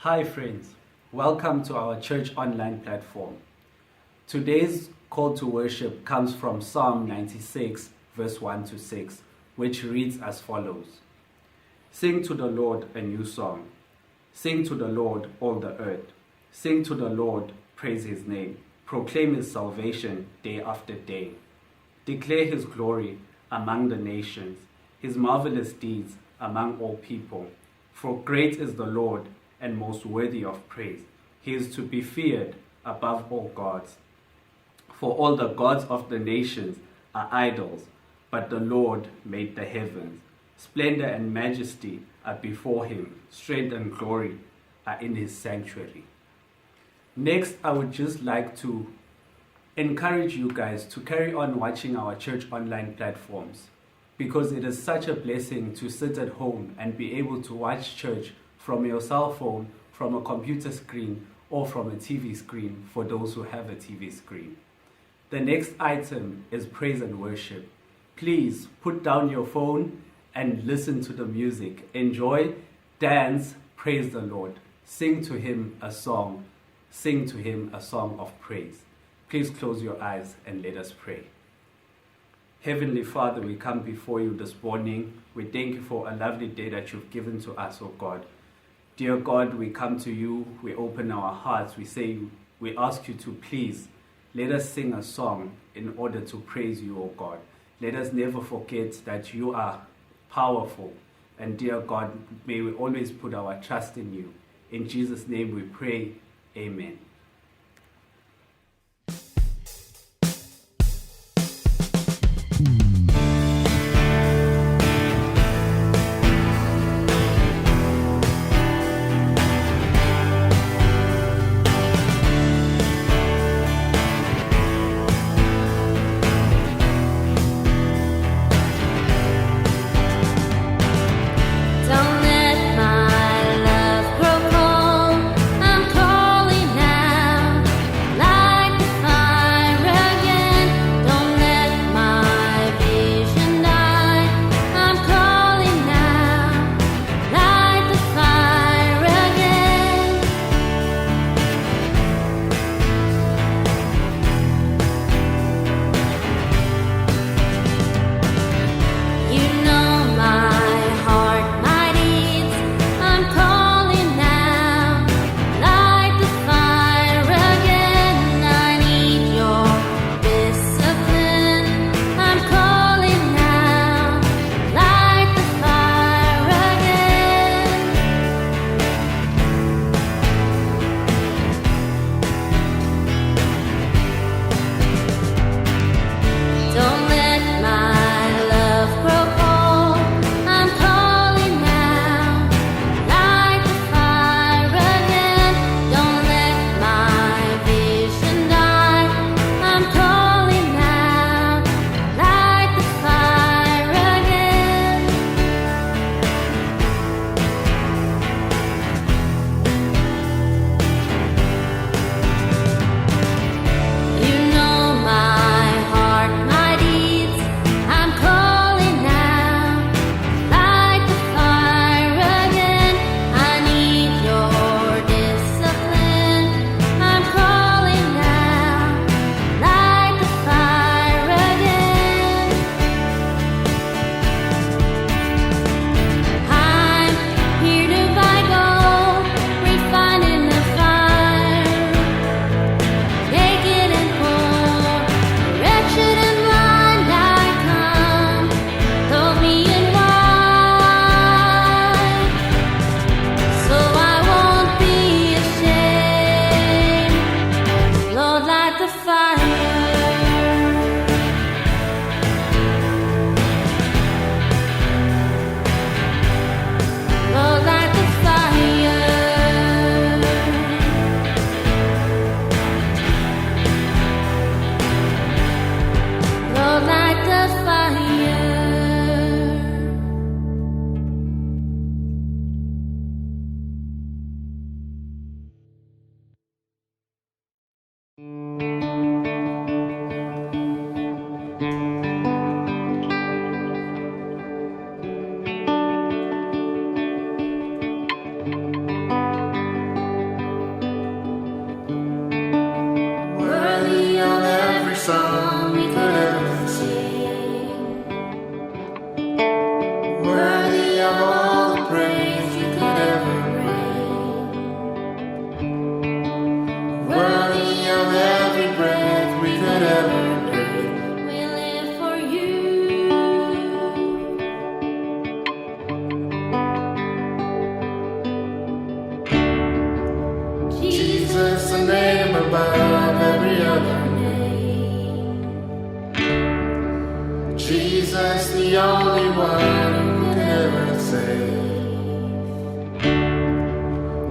Hi friends, welcome to our church online platform. Today's call to worship comes from Psalm 96 verse 1 to 6, which reads as follows. Sing to the Lord a new song. Sing to the Lord all the earth. Sing to the Lord, praise his name. Proclaim his salvation day after day. Declare his glory among the nations, his marvelous deeds among all people. For great is the Lord and most worthy of praise. He is to be feared above all gods. For all the gods of the nations are idols, but the Lord made the heavens. Splendor and majesty are before him. Strength and glory are in his sanctuary. Next, I would just like to encourage you guys to carry on watching our church online platforms, because it is such a blessing to sit at home and be able to watch church from your cell phone, from a computer screen, or from a TV screen for those who have a TV screen. The next item is praise and worship. Please put down your phone and listen to the music. Enjoy, dance, praise the Lord. Sing to him a song. Sing to him a song of praise. Please close your eyes and let us pray. Heavenly Father, we come before you this morning. We thank you for a lovely day that you've given to us, oh God. Dear God, we come to you, we open our hearts, we ask you to please let us sing a song in order to praise you, oh God. Let us never forget that you are powerful. And dear God, may we always put our trust in you. In Jesus' name we pray, amen. Don't let my love grow cold. I'm calling out. Jesus, the only one who could ever save.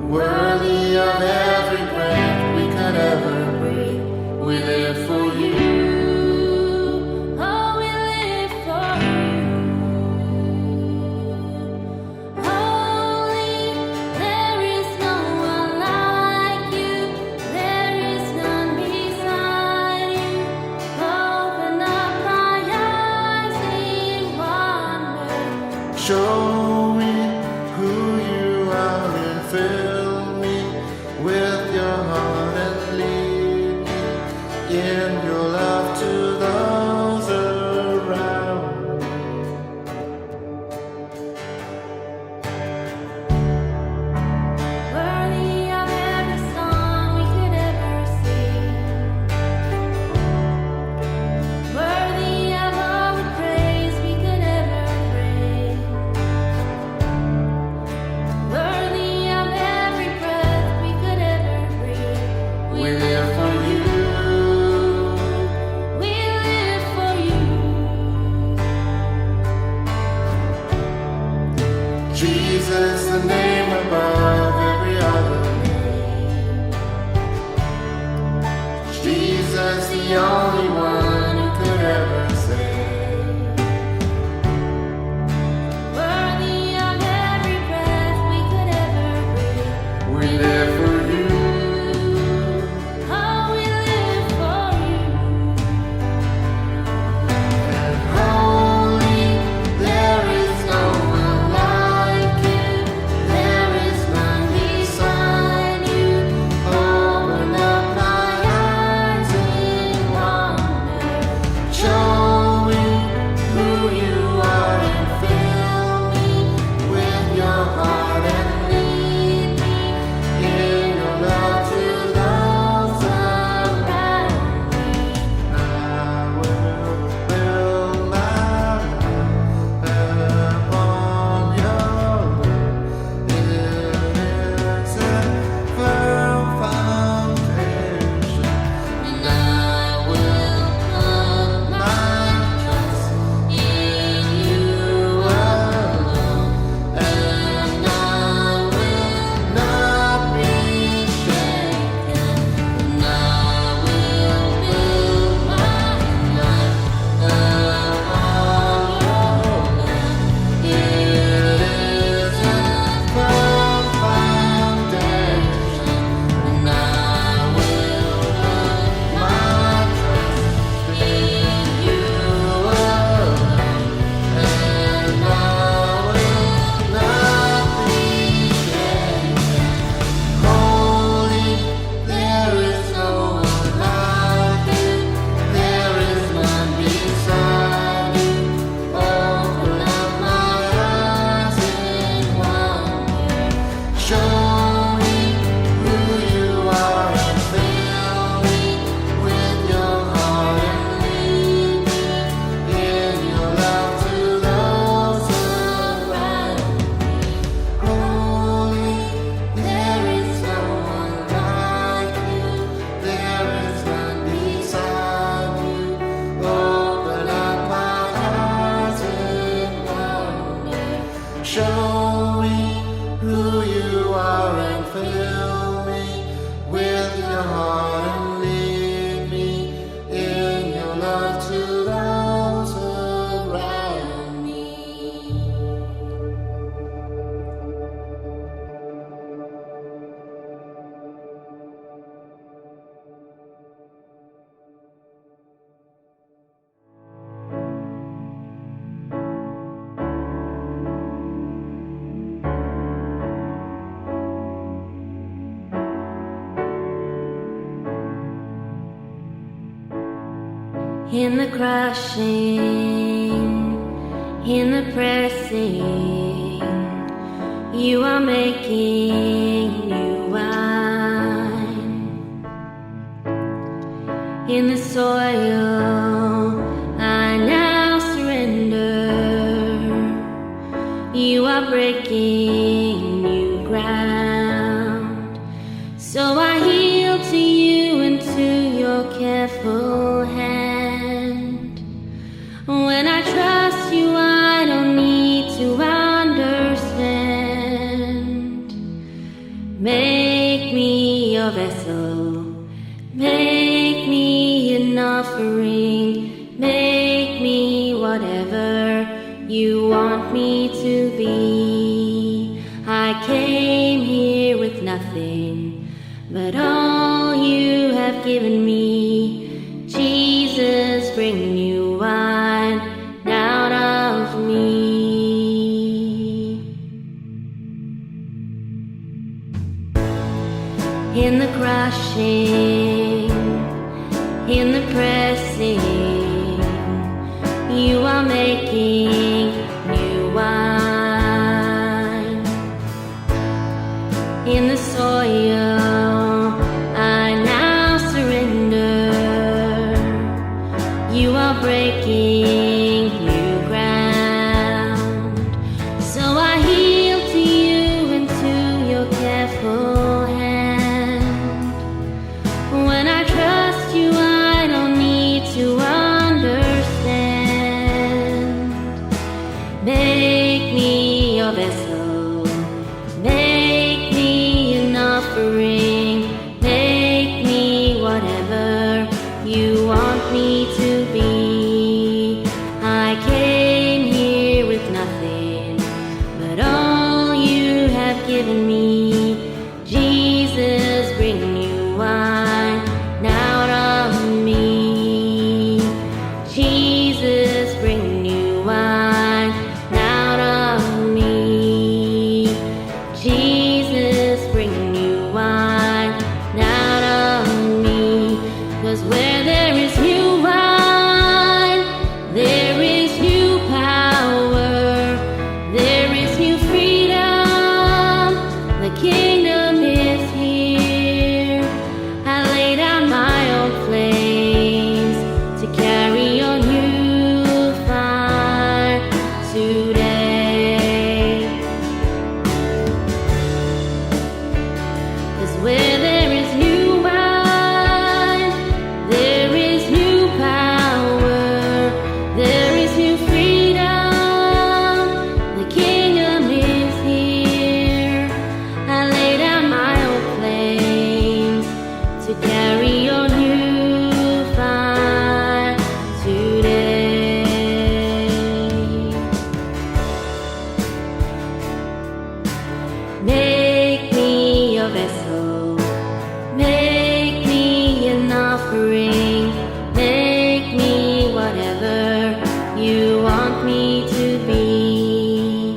Worthy of every breath we could ever breathe, we live for you. Show me who you are and fill me with your heart and lead me in your love to those around me. Worthy of every song we could ever sing, worthy of all the praise we could ever bring. Worthy of every breath we could ever breathe. We live for you. We live for you. Jesus, the name above every other name. Jesus, the only one who could ever save. Worthy of every breath we could ever breathe. We live for you. Oh, we live for you. And holy, there is no one like you. There is none beside you. Open up my eyes in wonder. Show me who you are and fill me with your heart and lead me in your love to those around me. I will build my life upon your love. It is a firm foundation, and I will put my trust in you alone, and I will not be shaken, and I will build my life upon your love. It is a firm foundation, and I will put my trust in you alone, and I will not be shaken. Holy, there is no one like you. There is none beside you. Open up my eyes in wonder. Show me who you are and fill me with your heart and lead me in your love to those around me. Holy, there is no one like you. There is none beside you. Open up my eyes in wonder. Show me who you are and fill me with your heart and lead me in your love to those around me. In the crushing, in the pressing, you are making new wine. In the soil, I now surrender. You are breaking new ground. So I yield to you and to your careful hand. When I trust you, I don't need to understand. Make me your vessel. Make me an offering. Make me whatever you want me to be. I came here with nothing, but all you have given me. Jesus, bring new wine out of me. In the crushing, in the pressing, you are making new wine. In the soil, I now surrender. You are breaking new ground. So I yield to you and to your careful hand. When I trust you, I don't need to understand. Make me your vessel. Make me an offering. Make me whatever you want me to be. I came here with nothing, but all you have given me. Jesus, bring new wine out of me. Jesus, bring new wine out of me. Jesus, bring new wine out of me. 'Cause where there is new wine, there is new power, there is new freedom. The kingdom is here. I lay down my old flames to carry on new fire today. 'Cause where there is new wine, there is new power, there is new freedom. The kingdom is here. I lay down my old flames to carry on new fire today. Make me your vessel. Make me an offering. Make me whatever you want me to be.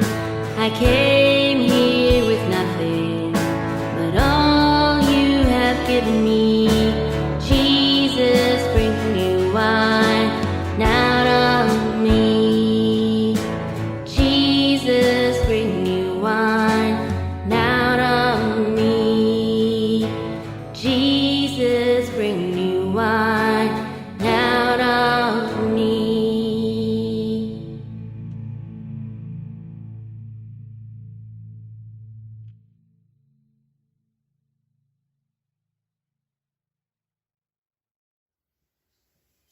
I came here with nothing, but all you have given me. Jesus, bring new wine out of me. Jesus, bring new wine out of me. Jesus, bring new wine out of me.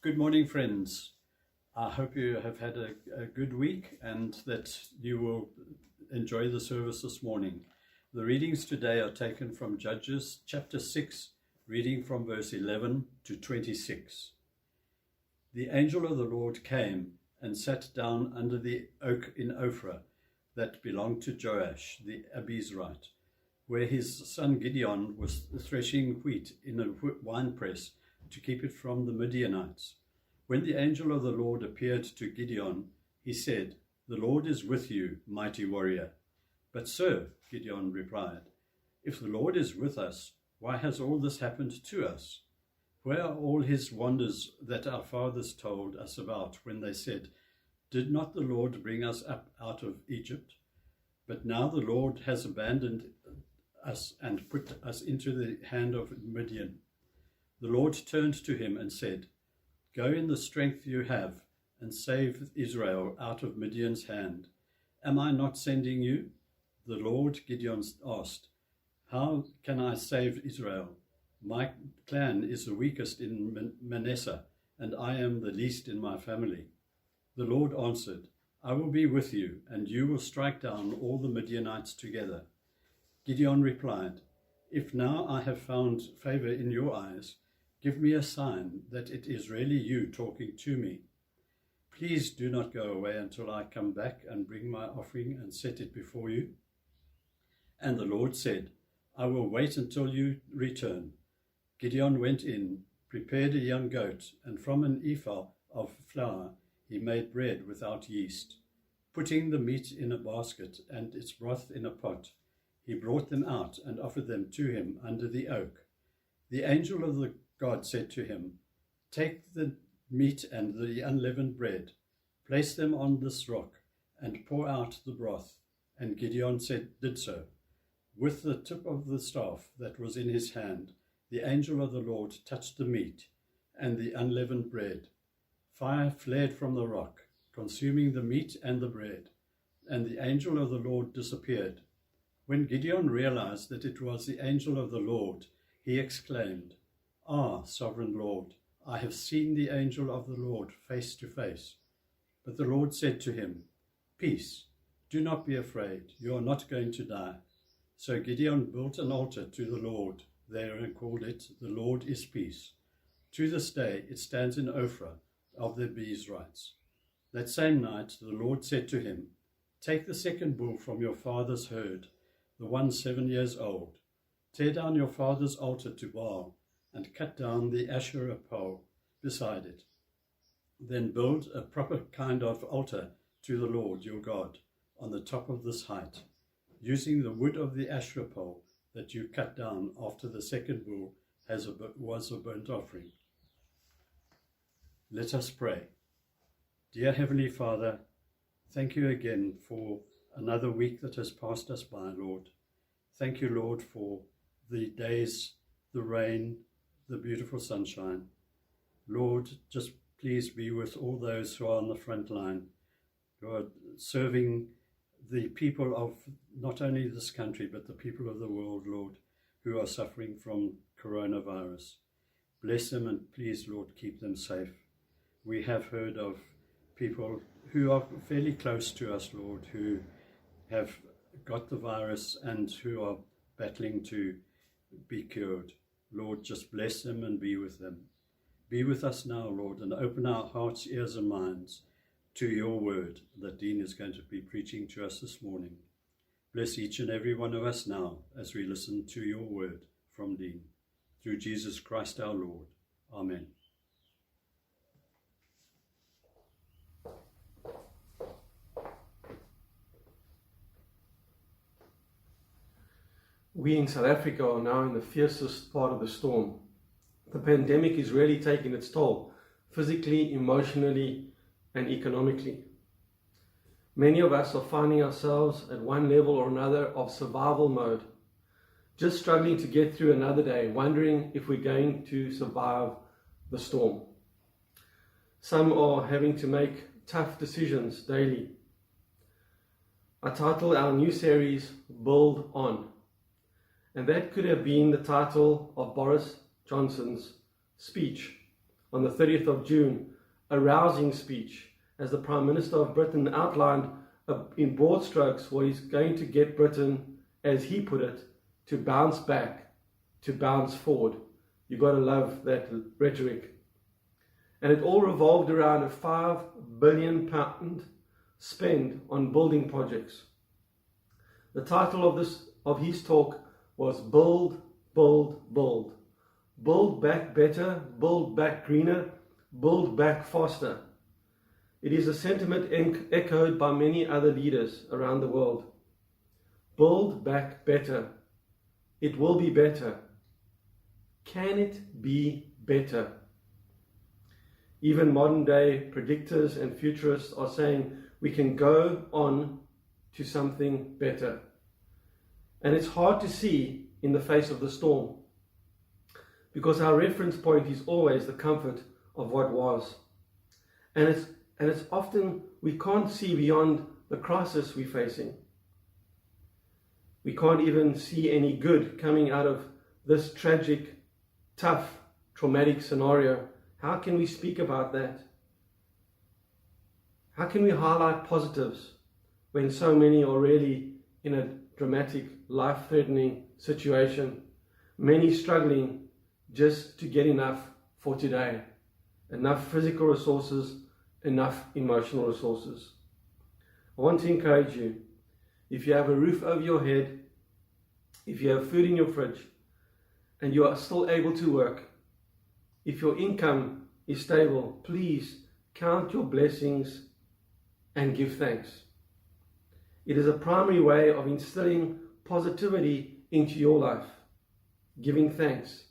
Good morning, friends. I hope you have had a good week and that you will enjoy the service this morning. The readings today are taken from Judges chapter 6, reading from verse 11 to 26. The angel of the Lord came and sat down under the oak in Ophrah that belonged to Joash the Abiezrite, where his son Gideon was threshing wheat in a winepress to keep it from the Midianites. When the angel of the Lord appeared to Gideon, he said, "The Lord is with you, mighty warrior." "But sir," Gideon replied, "if the Lord is with us, why has all this happened to us? Where are all his wonders that our fathers told us about when they said, 'Did not the Lord bring us up out of Egypt?' But now the Lord has abandoned us and put us into the hand of Midian." The Lord turned to him and said, "Go in the strength you have and save Israel out of Midian's hand. Am I not sending you?" The Lord, Gideon asked, "How can I save Israel? My clan is the weakest in Manasseh, and I am the least in my family." The Lord answered, I will be with you, and you will strike down all the Midianites together. Gideon replied, If now I have found favor in your eyes, give me a sign that it is really you talking to me. Please do not go away until I come back and bring my offering and set it before you. And the Lord said, I will wait until you return. Gideon went in, prepared a young goat, and from an ephah of flour he made bread without yeast. Putting the meat in a basket and its broth in a pot, he brought them out and offered them to him under the oak. The angel of the God said to him, Take the meat and the unleavened bread, place them on this rock, and pour out the broth. And Gideon did so. With the tip of the staff that was in his hand, the angel of the Lord touched the meat and the unleavened bread. Fire flared from the rock, consuming the meat and the bread, and the angel of the Lord disappeared. When Gideon realized that it was the angel of the Lord, he exclaimed, Ah, sovereign Lord, I have seen the angel of the Lord face to face. But the Lord said to him, Peace, do not be afraid, you are not going to die. So Gideon built an altar to the Lord there and called it, The Lord is Peace. To this day it stands in Ophrah of the Abiezrites. That same night the Lord said to him, Take the second bull from your father's herd, the one 7 years old. Tear down your father's altar to Baal, and cut down the Asherah pole beside it. Then build a proper kind of altar to the Lord your God on the top of this height, using the wood of the Asherah pole that you cut down after the second bull was a burnt offering. Let us pray. Dear Heavenly Father, thank you again for another week that has passed us by, Lord. Thank you, Lord, for the days, the rain, the beautiful sunshine. Lord, just please be with all those who are on the front line, who are serving the people of not only this country, but the people of the world, Lord, who are suffering from coronavirus. Bless them and please, Lord, keep them safe. We have heard of people who are fairly close to us, Lord, who have got the virus and who are battling to be cured. Lord, just bless them and be with them. Be with us now, Lord, and open our hearts, ears and minds to your word that Dean is going to be preaching to us this morning. Bless each and every one of us now as we listen to your word from Dean. Through Jesus Christ our Lord. Amen. We in South Africa are now in the fiercest part of the storm. The pandemic is really taking its toll, physically, emotionally, and economically. Many of us are finding ourselves at one level or another of survival mode, just struggling to get through another day, wondering if we're going to survive the storm. Some are having to make tough decisions daily. I titled our new series, Build On. And that could have been the title of Boris Johnson's speech on the 30th of June, a rousing speech, as the Prime Minister of Britain outlined in broad strokes what is going to get Britain, as he put it, to bounce back, to bounce forward. You've got to love that rhetoric. And it all revolved around a £5 billion spend on building projects. The title of his talk was Build, Build, Build. Build back better, build back greener, build back faster. It is a sentiment echoed by many other leaders around the world. Build back better. It will be better. Can it be better? Even modern day predictors and futurists are saying we can go on to something better. And it's hard to see in the face of the storm, because our reference point is always the comfort of what was. And it's often we can't see beyond the crisis we're facing. We can't even see any good coming out of this tragic, tough, traumatic scenario. How can we speak about that? How can we highlight positives when so many are really in a dramatic, life-threatening situation? Many struggling just to get enough for today. Enough physical resources, enough emotional resources. I want to encourage you, if you have a roof over your head, if you have food in your fridge, and you are still able to work, if your income is stable, please count your blessings and give thanks. It is a primary way of instilling positivity into your life, giving thanks.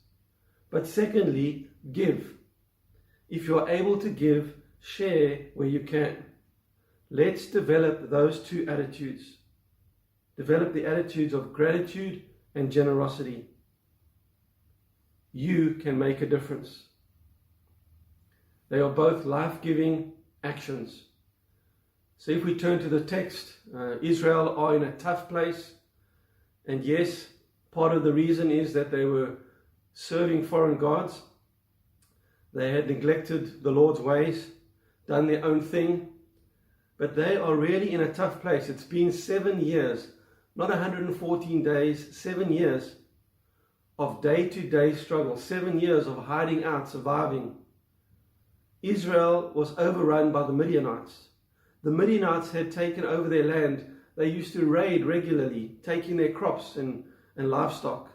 But secondly, give. If you are able to give, share where you can. Let's develop those two attitudes. Develop the attitudes of gratitude and generosity. You can make a difference. They are both life-giving actions. So if we turn to the text, Israel are in a tough place. And yes, part of the reason is that they were serving foreign gods. They had neglected the Lord's ways, done their own thing. But they are really in a tough place. It's been 7 years, not 114 days, 7 years of day-to-day struggle, 7 years of hiding out, surviving. Israel was overrun by the Midianites. The Midianites had taken over their land. They used to raid regularly, taking their crops and livestock.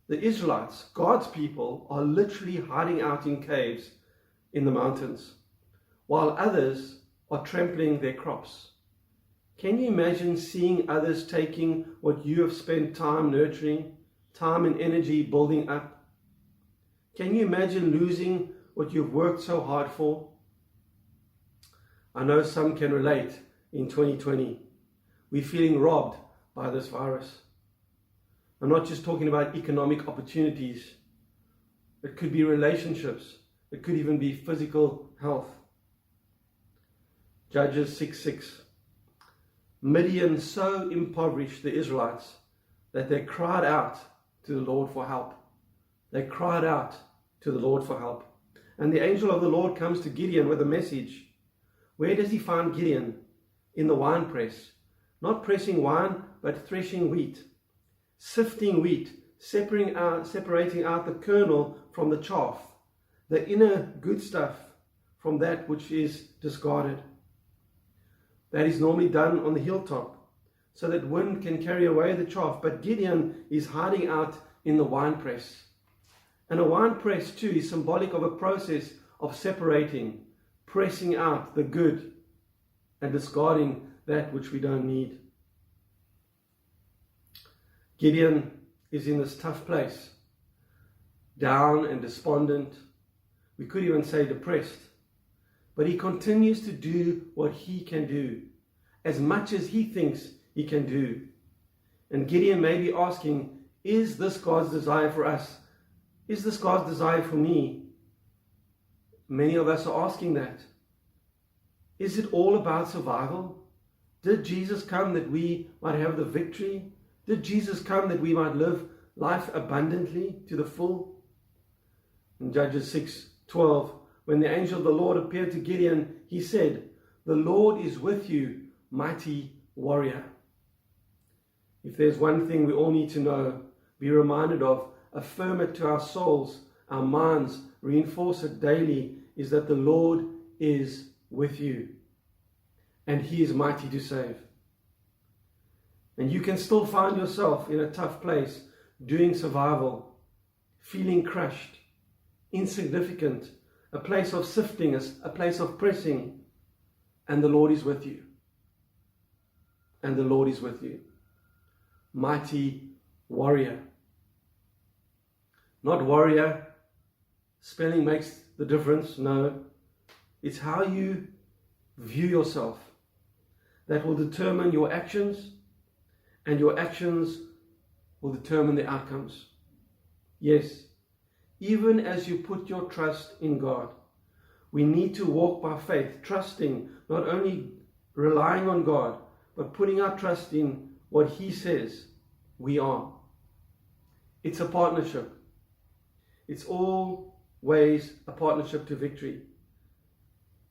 The Israelites, God's people, are literally hiding out in caves in the mountains, while others are trampling their crops. Can you imagine seeing others taking what you have spent time nurturing, time and energy building up? Can you imagine losing what you've worked so hard for? I know some can relate in 2020. We're feeling robbed by this virus. I'm not just talking about economic opportunities. It could be relationships. It could even be physical health. Judges 6:6. Midian so impoverished the Israelites that they cried out to the Lord for help. They cried out to the Lord for help. And the angel of the Lord comes to Gideon with a message. Where does he find Gideon? In the winepress. Not pressing wine, but threshing wheat. Sifting wheat, separating out the kernel from the chaff, the inner good stuff from that which is discarded. That is normally done on the hilltop, so that wind can carry away the chaff. But Gideon is hiding out in the winepress. And a winepress too is symbolic of a process of separating, pressing out the good and discarding that which we don't need. Gideon is in this tough place, down and despondent. We could even say depressed. But he continues to do what he can do, as much as he thinks he can do. And Gideon may be asking, is this God's desire for us? Is this God's desire for me? Many of us are asking that. Is it all about survival? Did Jesus come that we might have the victory? Did Jesus come that we might live life abundantly to the full? In Judges 6:12, when the angel of the Lord appeared to Gideon, he said, "The Lord is with you, mighty warrior." If there's one thing we all need to know, be reminded of, affirm it to our souls, our minds, reinforce it daily, is that the Lord is with you. And he is mighty to save. And you can still find yourself in a tough place, doing survival, feeling crushed, insignificant, a place of sifting, a place of pressing, and the Lord is with you. And the Lord is with you. Mighty warrior. Not warrior, spelling makes the difference, no. It's how you view yourself that will determine your actions, and your actions will determine the outcomes. Yes, even as you put your trust in God, we need to walk by faith, trusting, not only relying on God, but putting our trust in what he says we are. It's a partnership. It's always a partnership to victory.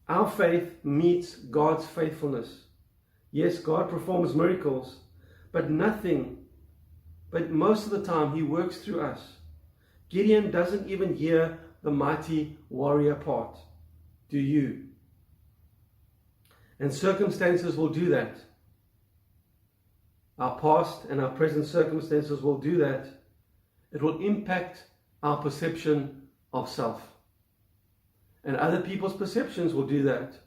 Our faith meets God's faithfulness. Yes, God performs miracles, but most of the time He works through us. Gideon doesn't even hear the mighty warrior part. Do you? And circumstances will do that. Our past and our present circumstances will do that. It will impact our perception of self. And other people's perceptions will do that.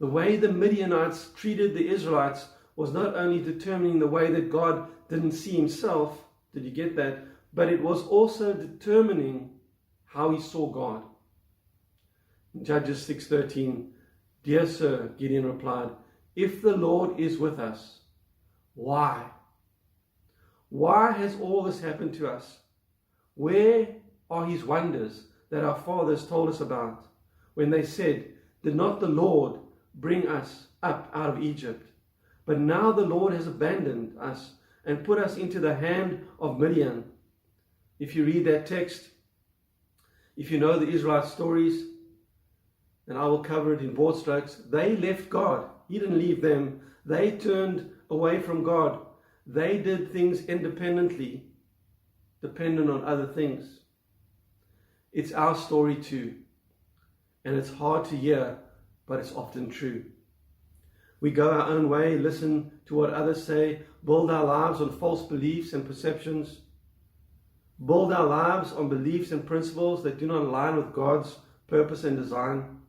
The way the Midianites treated the Israelites was not only determining the way that God didn't see Himself, did you get that? But it was also determining how he saw God. In Judges 6:13, "Dear sir," Gideon replied, "if the Lord is with us, why? Why has all this happened to us? Where are His wonders that our fathers told us about when they said, 'Did not the Lord bring us up out of Egypt?' But now the Lord has abandoned us and put us into the hand of Midian." If you read that text, if you know the Israelite stories, and I will cover it in broad strokes, they left God. He didn't leave them. They turned away from God. They did things independently, dependent on other things. It's our story too. And it's hard to hear, but it's often true. We go our own way, listen to what others say, build our lives on false beliefs and perceptions, build our lives on beliefs and principles that do not align with God's purpose and design.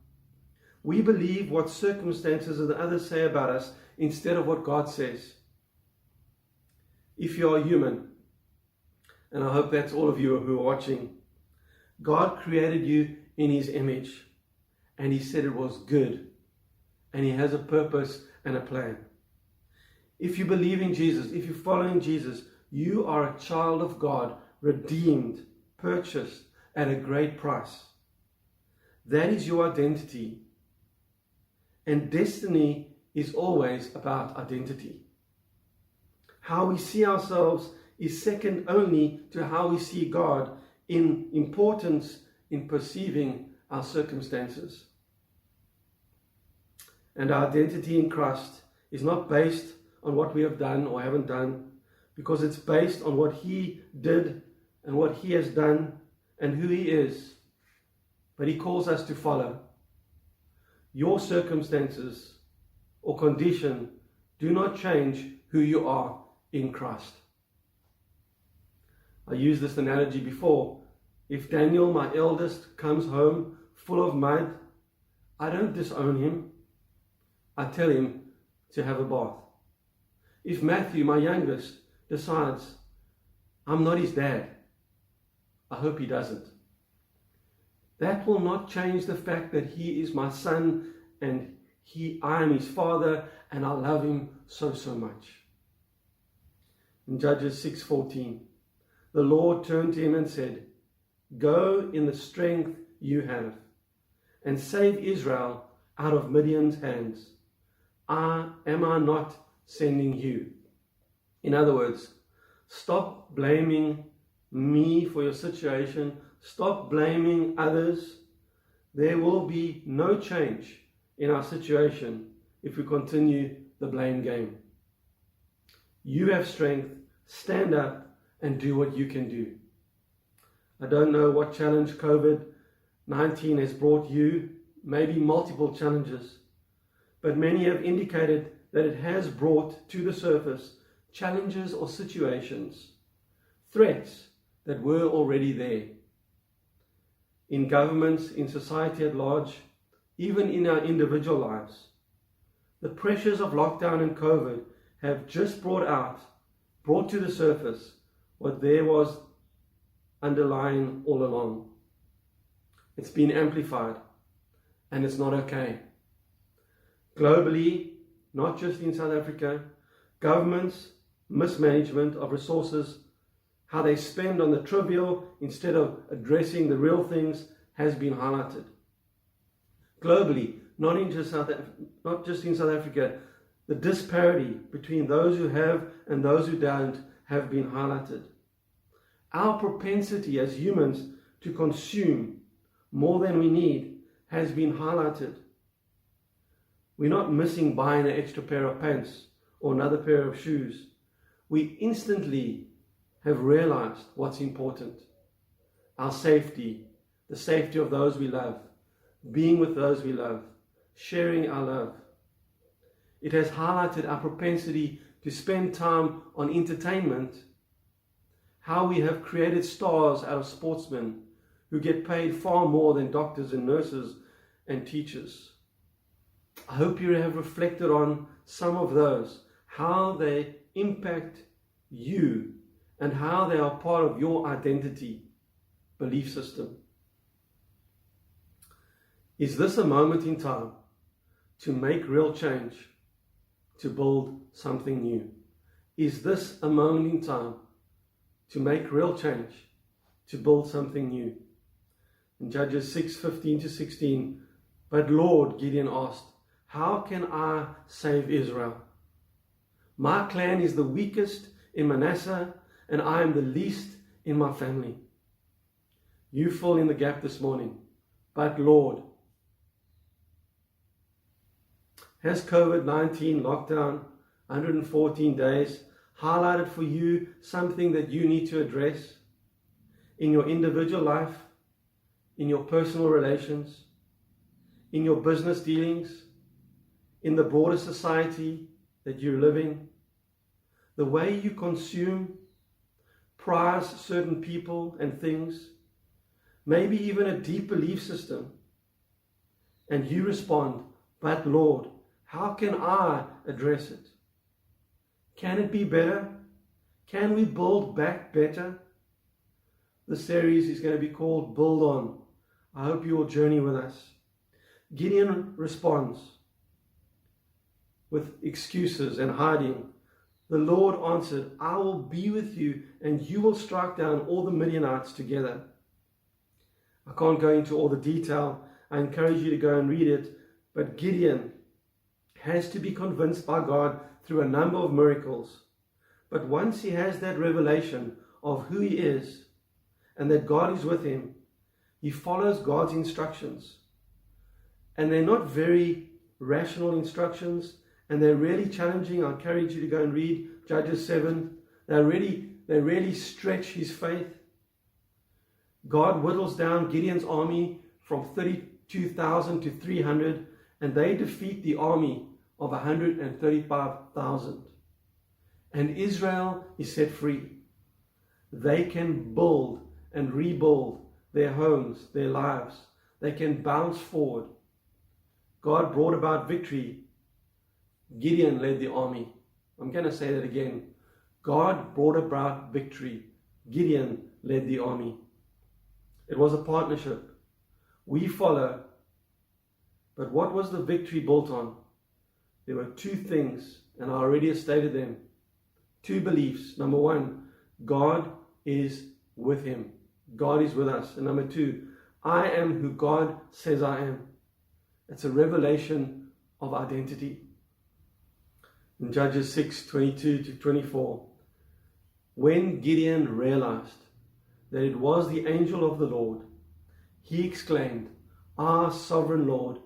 We believe what circumstances and others say about us instead of what God says. If you are human, and I hope that's all of you who are watching, God created you in His image, and He said it was good, and He has a purpose and a plan. If you believe in Jesus, if you're following Jesus, you are a child of God, redeemed, purchased at a great price. That is your identity. And destiny is always about identity. How we see ourselves is second only to how we see God in importance in perceiving our circumstances. And our identity in Christ is not based on what we have done or haven't done, because it's based on what He did and what He has done and who He is. But He calls us to follow. Your circumstances or condition do not change who you are in Christ. I used this analogy before. If Daniel, my eldest, comes home full of mud, I don't disown him. I tell him to have a bath. If Matthew, my youngest, decides I'm not his dad, I hope he doesn't. That will not change the fact that he is my son and I am his father and I love him so, so much. In Judges 6:14, the Lord turned to him and said, "Go in the strength you have and save Israel out of Midian's hands. Am I not sending you?" In other words, stop blaming me for your situation. Stop blaming others. There will be no change in our situation if we continue the blame game. You have strength. Stand up and do what you can do. I don't know what challenge COVID-19 has brought you, maybe multiple challenges, but many have indicated that it has brought to the surface challenges or situations, threats that were already there. In governments, in society at large, even in our individual lives, the pressures of lockdown and COVID have just brought to the surface what there was underlying all along. It's been amplified, and it's not okay. Globally, not just in South Africa, governments' mismanagement of resources, how they spend on the trivial instead of addressing the real things, has been highlighted. Globally, not just in South Africa, the disparity between those who have and those who don't have been highlighted. Our propensity as humans to consume more than we need has been highlighted. We're not missing buying an extra pair of pants or another pair of shoes. We instantly have realized what's important. Our safety, the safety of those we love, being with those we love, sharing our love. It has highlighted our propensity to spend time on entertainment, how we have created stars out of sportsmen who get paid far more than doctors and nurses and teachers. I hope you have reflected on some of those, how they impact you and how they are part of your identity, belief system. Is this a moment in time to make real change, to build something new? Is this a moment in time to make real change, to build something new? In Judges 6:15-16, but Lord, Gideon asked, how can I save Israel? My clan is the weakest in Manasseh, and I am the least in my family. You fill in the gap this morning. But Lord, has COVID-19 lockdown, 114 days, highlighted for you something that you need to address in your individual life, in your personal relations, in your business dealings, in the broader society that you're living, the way you consume, prize certain people and things, maybe even a deep belief system, and you respond, but Lord, how can I address it? Can it be better? Can we build back better? The series is going to be called Build On. I hope you will journey with us. Gideon responds with excuses and hiding. The Lord answered, I will be with you, and you will strike down all the Midianites together. I can't go into all the detail. I encourage you to go and read it. But Gideon has to be convinced by God through a number of miracles. But once he has that revelation of who he is and that God is with him, he follows God's instructions. And they're not very rational instructions, and they're really challenging. I encourage you to go and read Judges 7. They really stretch his faith. God whittles down Gideon's army from 32,000 to 300, and they defeat the army of 135,000. And Israel is set free. They can build and rebuild their homes, their lives. They can bounce forward. God brought about victory. Gideon led the army. I'm going to say that again. God brought about victory. Gideon led the army. It was a partnership. We follow. But what was the victory built on? There were two things, and I already stated them. Two beliefs. Number one, God is with him. God is with us. And number two, I am who God says I am. It's a revelation of identity. In Judges 6:22-24, when Gideon realized that it was the angel of the Lord, he exclaimed, Ah, sovereign Lord,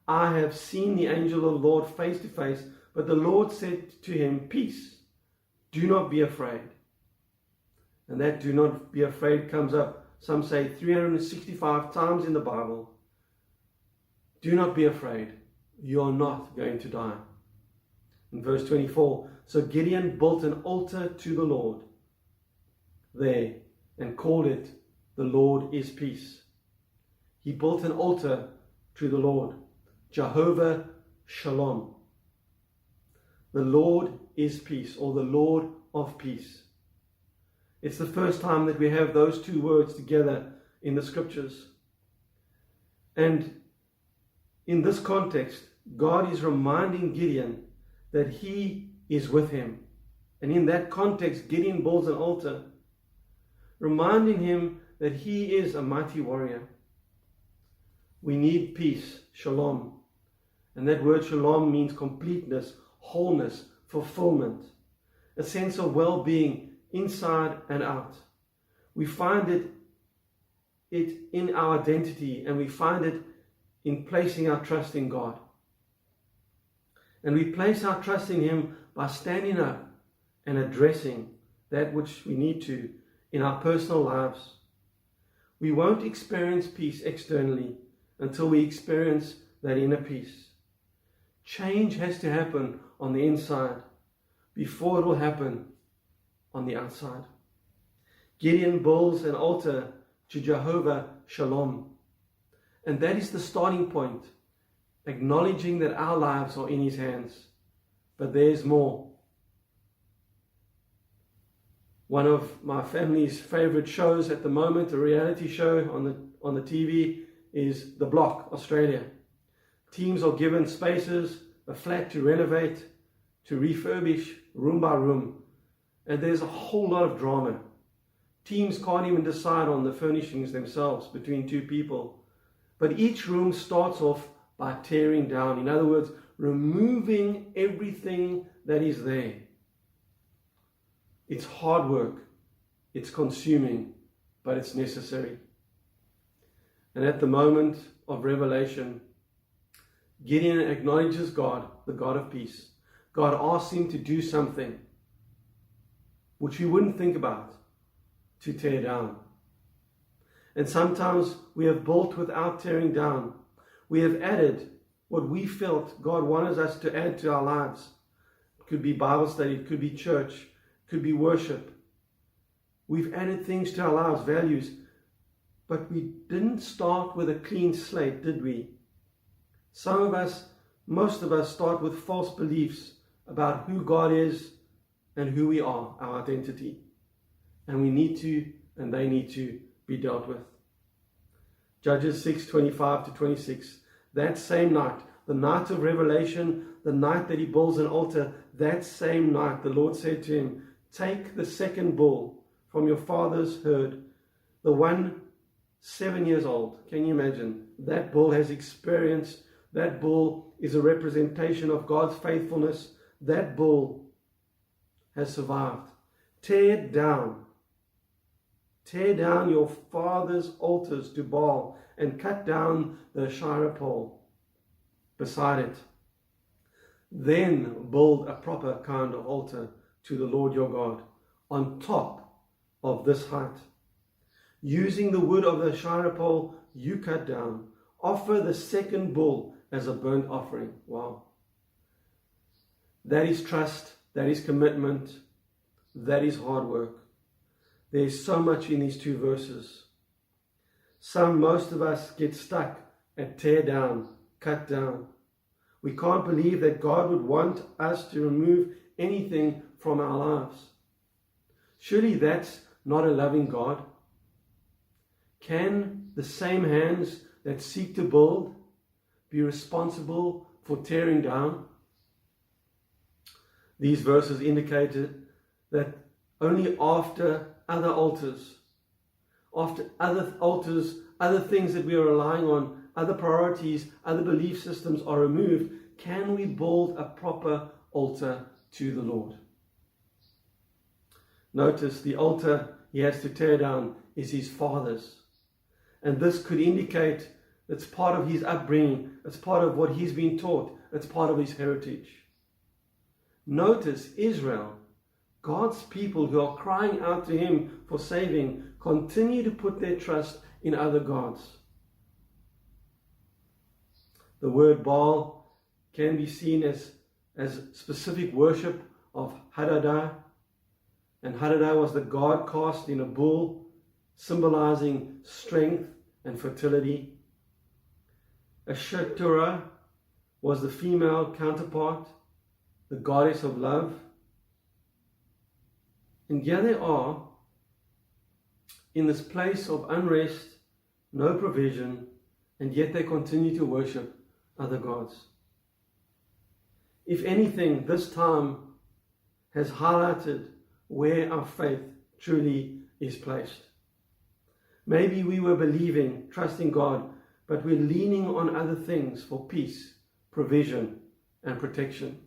I have seen the angel of the Lord face to face, but the Lord said to him, Peace, do not be afraid. And that do not be afraid comes up, some say 365 times in the Bible. Do not be afraid. You are not going to die. In verse 24, so Gideon built an altar to the Lord there and called it, The Lord is Peace. He built an altar to the Lord, Jehovah Shalom. The Lord is peace, or the Lord of peace. It's the first time that we have those two words together in the scriptures. And in this context, God is reminding Gideon that he is with him. And in that context, Gideon builds an altar, reminding him that he is a mighty warrior. We need peace, shalom. And that word shalom means completeness, wholeness, fulfillment, a sense of well-being inside and out. We find it in our identity, and we find it in placing our trust in God. And we place our trust in Him by standing up and addressing that which we need to in our personal lives. We won't experience peace externally until we experience that inner peace. Change has to happen on the inside before it will happen on the outside. Gideon builds an altar to Jehovah Shalom. And that is the starting point, acknowledging that our lives are in His hands. But there's more. One of my family's favorite shows at the moment, a reality show on the TV, is The Block, Australia. Teams are given spaces, a flat to renovate, to refurbish room by room. And there's a whole lot of drama. Teams can't even decide on the furnishings themselves between two people. But each room starts off by tearing down. In other words, removing everything that is there. It's hard work. It's consuming, but it's necessary. And at the moment of revelation, Gideon acknowledges God, the God of peace. God asks him to do something which we wouldn't think about, to tear down. And sometimes we have built without tearing down. We have added what we felt God wanted us to add to our lives. It could be Bible study, it could be church, it could be worship. We've added things to our lives, values, but we didn't start with a clean slate, did we? Some of us, most of us, start with false beliefs about who God is and who we are, our identity. And we need to, and they need to be dealt with. Judges 6:25-26. That same night, the night of revelation, the night that he builds an altar, that same night the Lord said to him, take the second bull from your father's herd, the one 7 years old. Can you imagine? That bull has experienced, that bull is a representation of God's faithfulness. That bull has survived. Tear down your father's altars to Baal and cut down the Asherah pole beside it. Then build a proper kind of altar to the Lord your God on top of this height. Using the wood of the Asherah pole you cut down, offer the second bull as a burnt offering. Wow. That is trust, that is commitment, that is hard work. There's so much in these two verses. Most of us get stuck at tear down, cut down. We can't believe that God would want us to remove anything from our lives. Surely that's not a loving God. Can the same hands that seek to build be responsible for tearing down? These verses indicated that only after other altars, other things that we are relying on, other priorities, other belief systems are removed, can we build a proper altar to the Lord. Notice the altar he has to tear down is his father's. And this could indicate it's part of his upbringing, it's part of what he's been taught, it's part of his heritage. Notice Israel, God's people who are crying out to him for saving, continue to put their trust in other gods. The word Baal can be seen as specific worship of Hadada. And Hadada was the god cast in a bull, symbolizing strength and fertility. Ashtoreth was the female counterpart, the goddess of love. And here they are in this place of unrest, no provision, and yet they continue to worship other gods. If anything, this time has highlighted where our faith truly is placed. Maybe we were believing, trusting God, but we're leaning on other things for peace, provision, and protection.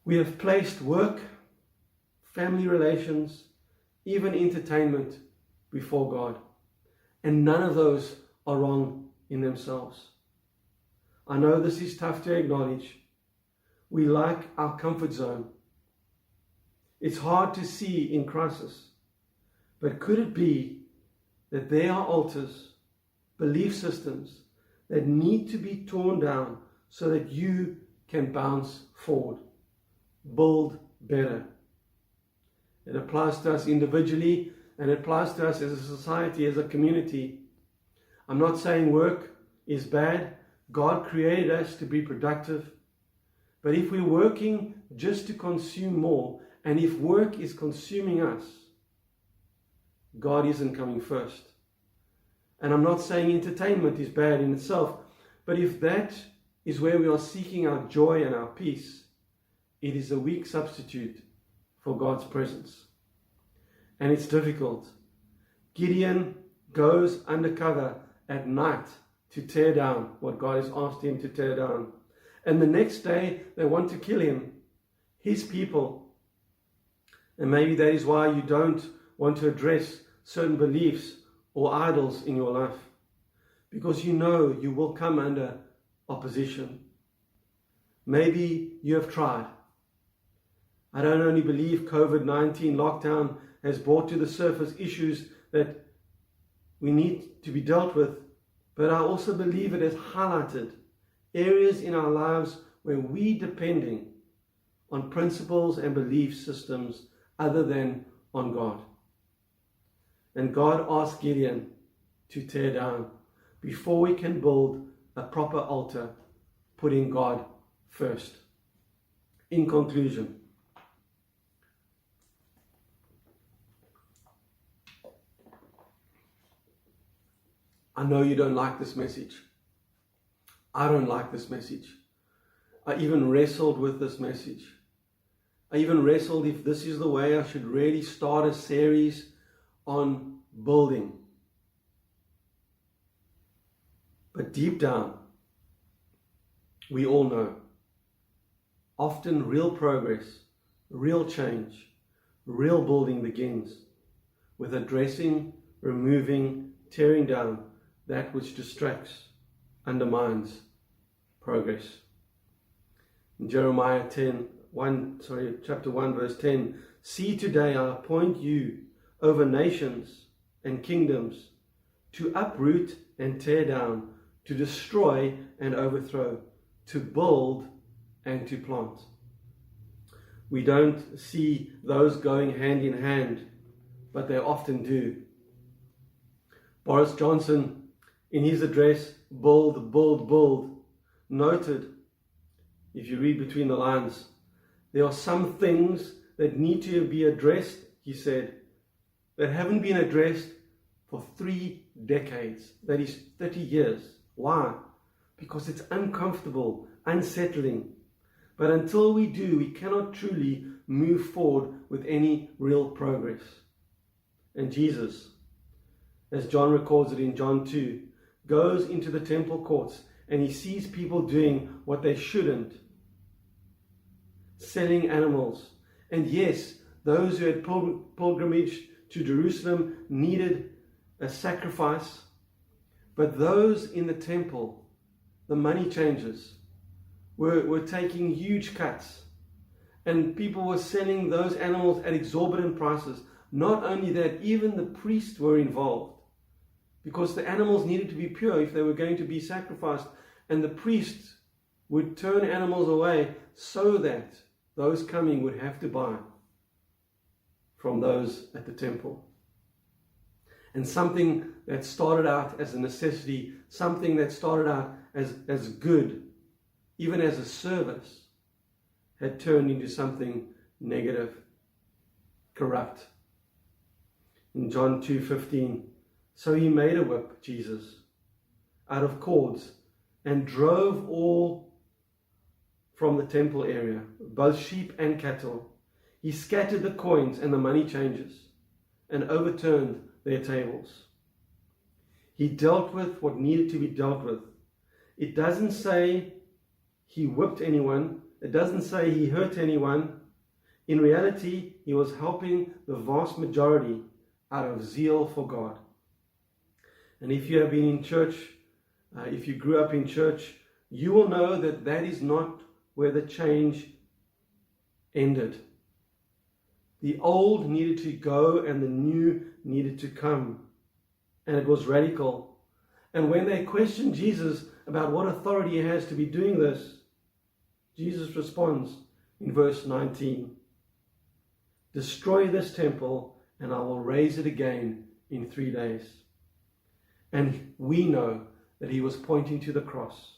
We have placed work, family relations, even entertainment before God. And none of those are wrong in themselves. I know this is tough to acknowledge. We like our comfort zone. It's hard to see in crisis. But could it be that there are altars, belief systems that need to be torn down so that you can bounce forward, build better? It applies to us individually, and it applies to us as a society, as a community. I'm not saying work is bad. God created us to be productive. But if we're working just to consume more, and if work is consuming us, God isn't coming first. And I'm not saying entertainment is bad in itself, but if that is where we are seeking our joy and our peace, it is a weak substitute for God's presence. And it's difficult. Gideon goes undercover at night to tear down what God has asked him to tear down. And the next day they want to kill him, his people. And maybe that is why you don't want to address certain beliefs or idols in your life, because you know you will come under opposition. Maybe you have tried. I don't only believe COVID-19 lockdown has brought to the surface issues that we need to be dealt with, but I also believe it has highlighted areas in our lives where we depending on principles and belief systems other than on God. And God asked Gideon to tear down before we can build a proper altar, putting God first. In conclusion, I know you don't like this message. I don't like this message. I even wrestled with this message. I even wrestled if this is the way I should really start a series on building. But deep down, we all know, often real progress, real change, real building begins with addressing, removing, tearing down that which distracts, undermines progress. In Jeremiah chapter 1 verse 10, see today I appoint you over nations and kingdoms to uproot and tear down, to destroy and overthrow, to build and to plant. We don't see those going hand in hand, but they often do. Boris Johnson, in his address, Build, Build, Build, noted, if you read between the lines, there are some things that need to be addressed, he said, that haven't been addressed for 3 decades. That is 30 years. Why? Because it's uncomfortable, unsettling. But until we do, we cannot truly move forward with any real progress. And Jesus, as John records it in John 2, goes into the temple courts and he sees people doing what they shouldn't, selling animals. And yes, those who had pilgrimaged to Jerusalem needed a sacrifice, but those in the temple, the money changers, were taking huge cuts, and people were selling those animals at exorbitant prices. Not only that, even the priests were involved, because the animals needed to be pure if they were going to be sacrificed, and the priests would turn animals away so that those coming would have to buy from those at the temple. And something that started out as a necessity, something that started out as good, even as a service, had turned into something negative, corrupt. In John 2:15, so he made a whip, Jesus, out of cords and drove all from the temple area, both sheep and cattle. He scattered the coins and the money changers and overturned their tables. He dealt with what needed to be dealt with. It doesn't say he whipped anyone. It doesn't say he hurt anyone. In reality, he was helping the vast majority out of zeal for God. And if you have been in church, if you grew up in church, you will know that that is not where the change ended. The old needed to go and the new needed to come. And it was radical. And when they questioned Jesus about what authority he has to be doing this, Jesus responds in verse 19, "Destroy this temple and I will raise it again in 3 days." And we know that he was pointing to the cross.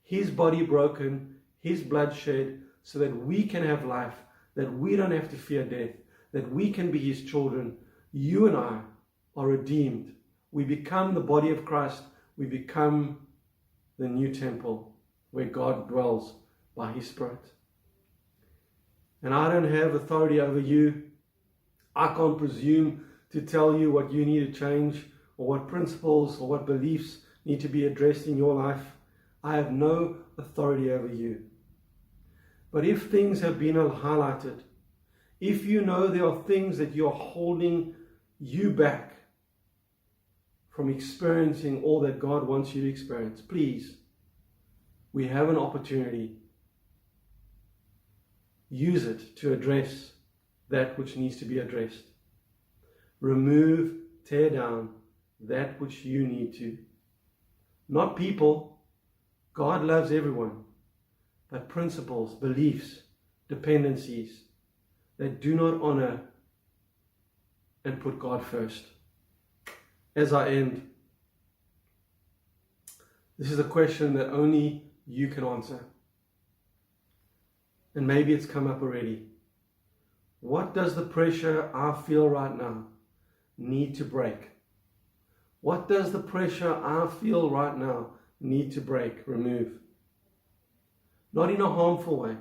His body broken, his blood shed, so that we can have life, that we don't have to fear death, that we can be his children. You and I are redeemed. We become the body of Christ. We become the new temple where God dwells by his Spirit. And I don't have authority over you. I can't presume to tell you what you need to change or what principles or what beliefs need to be addressed in your life. I have no authority over you. But if things have been highlighted, if you know there are things that you are holding you back from experiencing all that God wants you to experience, please, we have an opportunity. Use it to address that which needs to be addressed. Remove, tear down that which you need to. Not people. God loves everyone. But principles, beliefs, dependencies that do not honor and put God first. As I end, this is a question that only you can answer. And maybe it's come up already. What does the pressure I feel right now need to break? What does the pressure I feel right now need to break, remove? Not in a harmful way,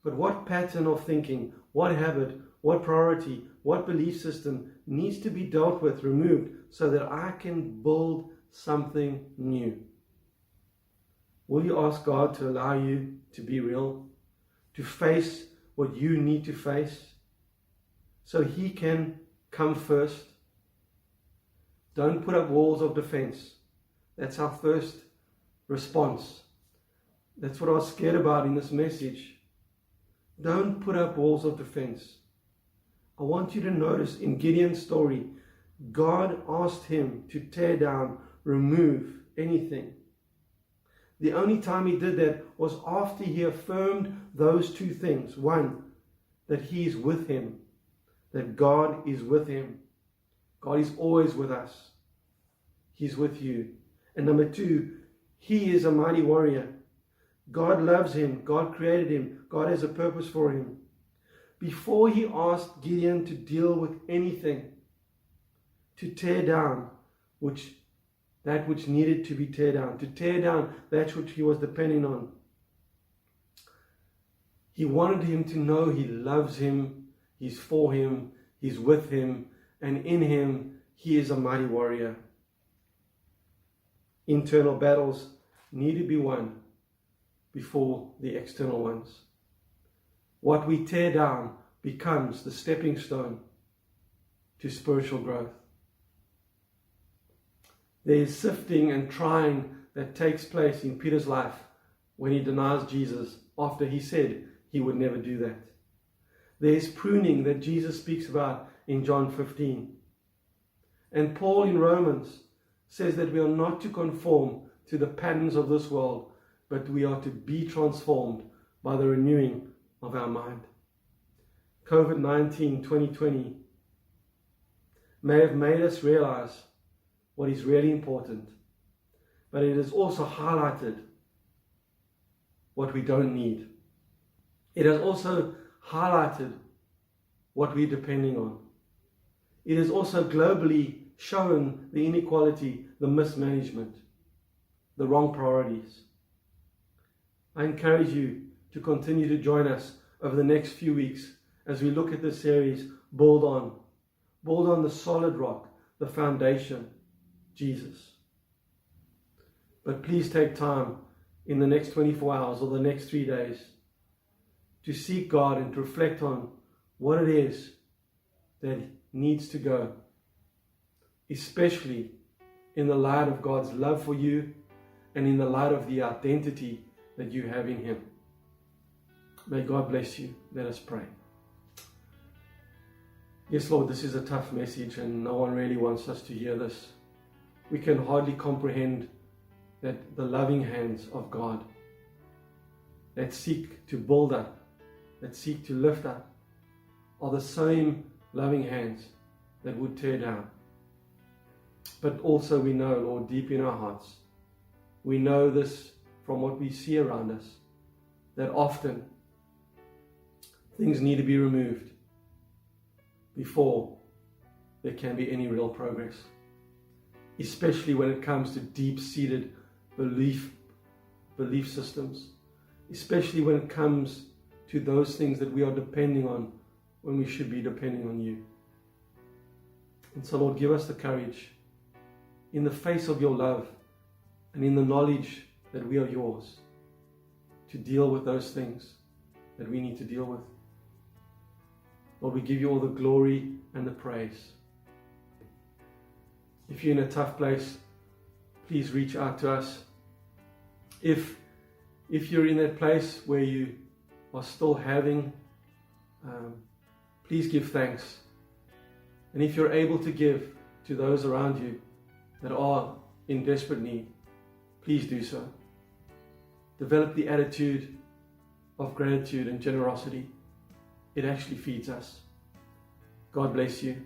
but what pattern of thinking, what habit, what priority, what belief system needs to be dealt with, removed, so that I can build something new? Will you ask God to allow you to be real, to face what you need to face, so he can come first? Don't put up walls of defense. That's our first response. That's what I was scared about in this message. Don't put up walls of defense. I want you to notice in Gideon's story, God asked him to tear down, remove anything. The only time he did that was after he affirmed those two things. One, that he is with him, that God is with him. God is always with us. He's with you. And number two, he is a mighty warrior. God loves him. God created him. God has a purpose for him. Before he asked Gideon to deal with anything, to tear down that which needed to be tear down, to tear down that which he was depending on, he wanted him to know he loves him, he's for him, he's with him, and in him he is a mighty warrior. Internal battles need to be won before the external ones. What we tear down becomes the stepping stone to spiritual growth. There is sifting and trying that takes place in Peter's life when he denies Jesus after he said he would never do that. There is pruning that Jesus speaks about in John 15. And Paul in Romans says that we are not to conform to the patterns of this world, but we are to be transformed by the renewing of our mind. COVID-19 2020 may have made us realize what is really important, but it has also highlighted what we don't need. It has also highlighted what we're depending on. It has also globally shown the inequality, the mismanagement, the wrong priorities. I encourage you to continue to join us over the next few weeks as we look at this series, Build On the solid rock, the foundation, Jesus. But please take time in the next 24 hours or the next 3 days to seek God and to reflect on what it is that needs to go, especially in the light of God's love for you and in the light of the identity that you have in Him. May God bless you. Let us pray. Yes, Lord, this is a tough message and no one really wants us to hear this. We can hardly comprehend that the loving hands of God that seek to build up, that seek to lift up, are the same loving hands that would tear down. But also we know, Lord, deep in our hearts, we know this from what we see around us, that often things need to be removed before there can be any real progress. Especially when it comes to deep-seated belief systems. Especially when it comes to those things that we are depending on when we should be depending on you. And so, Lord, give us the courage in the face of your love and in the knowledge that we are yours to deal with those things that we need to deal with. Lord, we give you all the glory and the praise. If you're in a tough place, please reach out to us. If you're in that place where you are still having, please give thanks. And if you're able to give to those around you that are in desperate need, please do so. Develop the attitude of gratitude and generosity. It actually feeds us. God bless you.